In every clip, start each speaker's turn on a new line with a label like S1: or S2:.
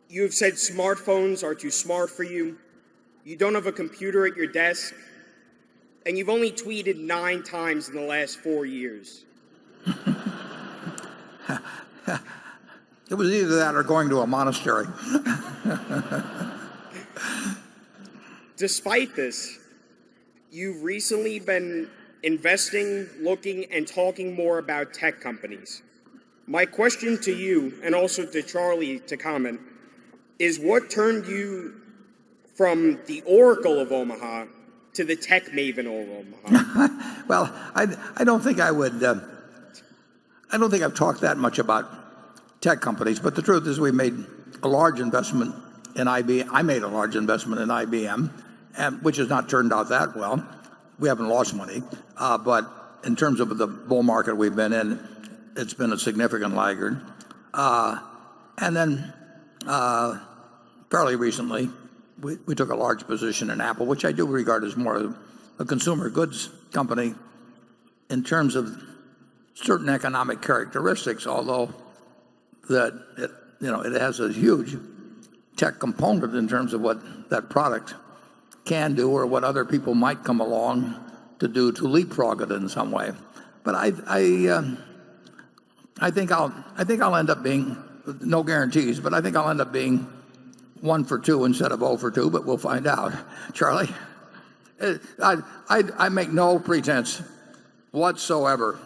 S1: You have said smartphones are too smart for you. You don't have a computer at your desk. And you've only tweeted 9 times in the last 4 years.
S2: It was either that or going to a monastery.
S1: Despite this, you've recently been investing, looking, and talking more about tech companies. My question to you, and also to Charlie to comment, is what turned you from the Oracle of Omaha to the tech maven of Omaha?
S2: Well, I don't think I would. I don't think I've talked that much about tech companies, but the truth is we made a large investment in IBM. I made a large investment in IBM, which has not turned out that well. We haven't lost money, but in terms of the bull market we've been in, it's been a significant laggard. And then fairly recently, we took a large position in Apple, which I do regard as more of a consumer goods company in terms of certain economic characteristics, although that it has a huge tech component in terms of what that product can do or what other people might come along to do to leapfrog it in some way. But I think I'll end up being, no guarantees, but I think I'll end up being 1 for 2 instead of 0 for 2, but we'll find out. Charlie? I make no pretense whatsoever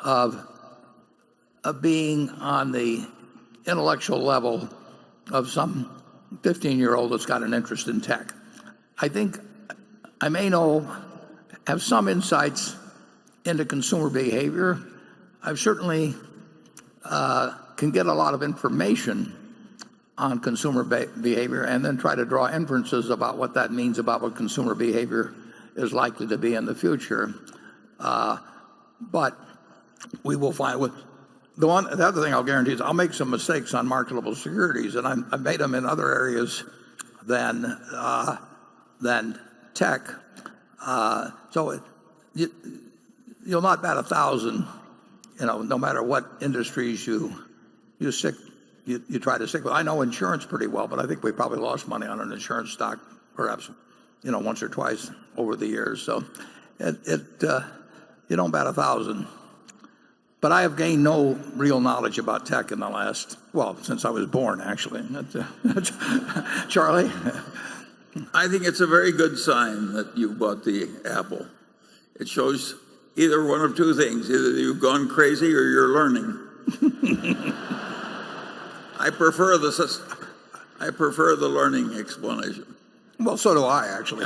S2: of being on the intellectual level of some 15-year-old that's got an interest in tech. I think I may have some insights into consumer behavior. I certainly can get a lot of information on consumer behavior and then try to draw inferences about what that means about what consumer behavior is likely to be in the future. But we will find. The other thing I'll guarantee is I'll make some mistakes on marketable securities, and I've made them in other areas than tech. So you'll not bat 1,000, no matter what industries you try to stick with. I know insurance pretty well, but I think we probably lost money on an insurance stock, perhaps, once or twice over the years. So you don't bat 1,000. But I have gained no real knowledge about tech in the last, since I was born, actually. Charlie?
S3: I think it's a very good sign that you bought the Apple. It shows either one of two things. Either you've gone crazy or you're learning. I prefer the learning explanation.
S2: Well, so do I, actually.